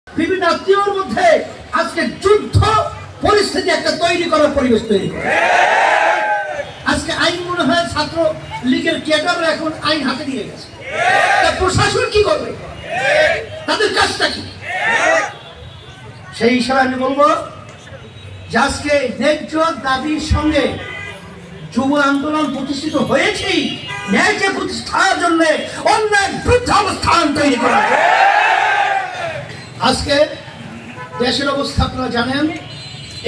বিভিন্ন আত্মীয়র মধ্যে আজকে যুদ্ধ পরিস্থিতি একটা তৈরি করার পরিবেশ তৈরি করে। আজকে আইন মনে হয় ছাত্র লীগের ক্যাডাররা এখন আইন হাতে নিয়ে গেছে। প্রশাসন কি করবে? তাদের কাজটা কি? সেই হিসাবে আমি বলবো যে আজকে ন্যায্য দাবির সঙ্গে যুব আন্দোলন প্রতিষ্ঠিত হয়েছেই ন্যায্য প্রতিষ্ঠার জন্য অন্যায় বৃদ্ধ অবস্থান তৈরি করা। আজকে দেশের অবস্থা আপনারা জানেন।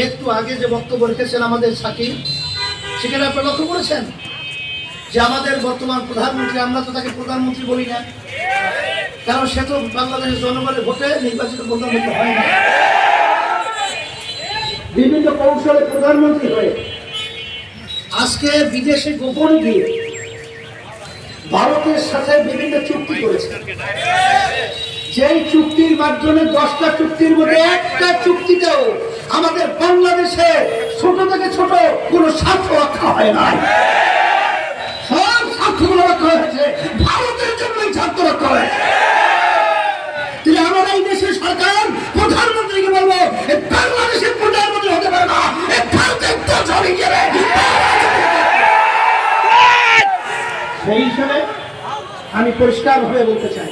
একটু আগে যে বক্তব্য রেখেছেন আমাদের সাকিব, সেখানে আপনারা লক্ষ্য করেছেন যে আমাদের বর্তমান প্রধানমন্ত্রী, আমরা তো তাকে প্রধানমন্ত্রী বলি না, কারণ সে তো বাংলাদেশের জনগণের ভোটে নির্বাচিত প্রধানমন্ত্রী হয় না। বিভিন্ন কৌশলে প্রধানমন্ত্রী হয়ে আজকে বিদেশে গোপন গিয়ে ভারতের সাথে বিভিন্ন চুক্তি করেছে। যেই চুক্তির মাধ্যমে 10টা চুক্তির মধ্যে একটা চুক্তিতেও আমাদের বাংলাদেশে ছোট থেকে ছোট কোনো স্বার্থ রক্ষা হয় না। সব স্বার্থগুলো রক্ষা হয়েছে ভারতের জন্যই স্বার্থ রক্ষা হয়েছে। তাহলে আমার এই দেশের সরকার প্রধানমন্ত্রীকে বলবো বাংলাদেশের প্রধানমন্ত্রী হতে পারে না, ভারতের দোষরে গেলে। সেই হিসাবে আমি পরিষ্কার ভাবে বলতে চাই,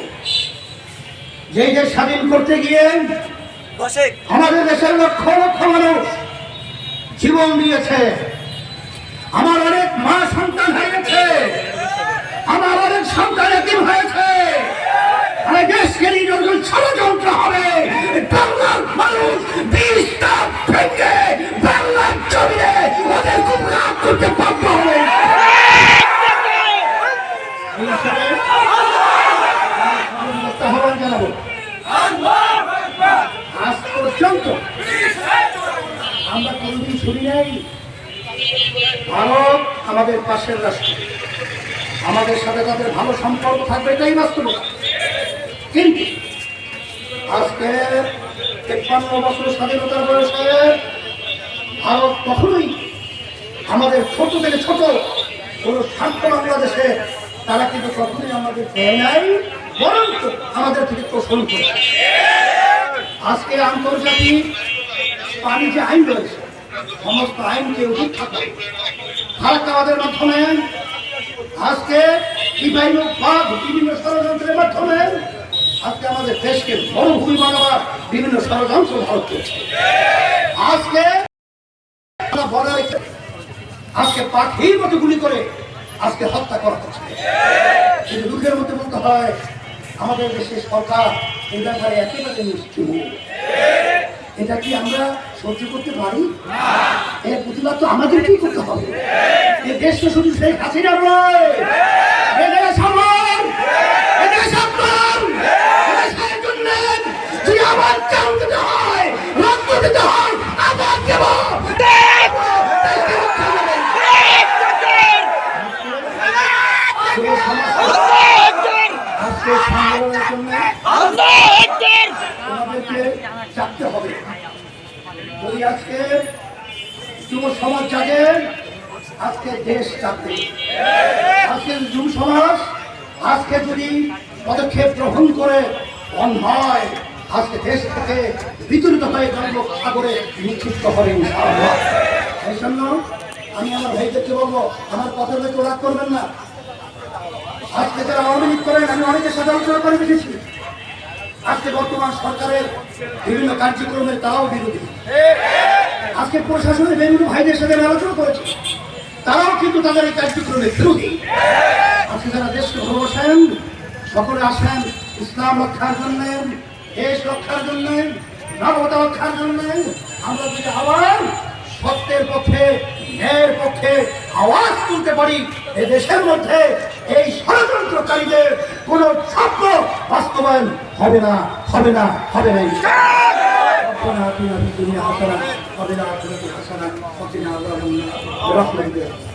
যেই দেশ স্বাধীন করতে গিয়ে আমাদের দেশের লক্ষ লক্ষ মানুষ জীবন দিয়েছে, আমার অনেক মা সন্তান হয়েছে, আমার অনেক সন্তান এতিম হয়েছে। দেশকে নিয়ে যখন ষড়যন্ত্র হবে, বাংলার মানুষ বিষটা ভেঙে বাংলার জমিনে ওদের গুমরাহ করতে বাধ্য হবে। আহ্বান জানাবো, আজ পর্যন্ত আমরা কোনদিন শুনি নাই ভারত আমাদের পাশের রাষ্ট্র, আমাদের সাথে তাদের ভালো সম্পর্ক থাকবে, এটাই বাস্তবতা। কিন্তু আজকে 53 বছর স্বাধীনতার বয়সে ভারত কখনোই আমাদের ছোট থেকে ছোট কোন স্বার্থ বাংলাদেশে তারা কিন্তু কখনোই আমাদের দেয় নাই, বরং আমাদের থেকে তোষণ করে। আজকে আন্তর্জাতিক পানি যে আইন রয়েছে, সমস্ত আইনকে উপেক্ষা করে ফারাক্কাবাদের মাধ্যমে আজকে বিভিন্ন ষড়যন্ত্রের মাধ্যমে আজকে আমাদের দেশকে মরুভূমি বানাবার বিভিন্ন ষড়যন্ত্র ভারত করছে। আজকে আজকে পাখির মতো গুলি করে আজকে হত্যা করা হচ্ছে। কিন্তু দুঃখের মধ্যে বলতে হয় আমাদের দেশের সরকার এই ব্যাপারে একেবারে নিশ্চিত। এটা কি আমরা সহ্য করতে পারি? এর প্রতিবাদ তো আমাদেরকেই করতে হবে। এই দেশ তো শুধু শেখ হাসিনা নয়, এদেশ আমার, এদেশ আপনার, এদেশের জন্য যদি আবার চাল দিতে হয়, রক্ত দিতে হয়, আবার দেব। আজকে সংগ্রামের জন্য আমাদেরকে চাপতে হবে। যদি আজকে যুব সমাজ জাগে, আজকে দেশ চাপবে। আজকে যুব সমাজ আজকে যদি পদক্ষেপ গ্রহণ করে অন্যায় আজকে দেশ থেকে বিতরিত হয়ে সাগরে নিক্ষিপ্ত হবে ইনশাআল্লাহ। এই জন্য আমি আমার ভাইদেরকে বলবো, আমার কথা কেউ রাগ করবেন না। আজকে যারা আওয়ামী লীগ করেন, আমি অনেকের সাথে আলোচনা করে দেখেছি, আজকে বর্তমান সরকারের বিভিন্ন কার্যক্রমের তারাও বিরোধী। আজকে প্রশাসনের বিভিন্ন ভাইদের সাথে আলোচনা করেছে, তারাও কিন্তু তাদের এই কার্যক্রমের বিরোধী। আজকে যারা দেশকে ভালোবাসেন, সকলে আসেন ইসলাম রক্ষার জন্য, দেশ রক্ষার জন্য, মানবতা রক্ষার জন্য। আমরা যদি আবার সত্যের পক্ষে, ন্যায়ের পক্ষে আওয়াজ তুলতে পারি, এই দেশের মধ্যে এই ষড়যন্ত্রকারীদের কোন স্বপ্ন বাস্তবায়ন হবে না, হবে না, হবে না। ربنا آتنا في الدنيا حسنة وفي الآخرة حسنة وقنا عذاب النار برحمتك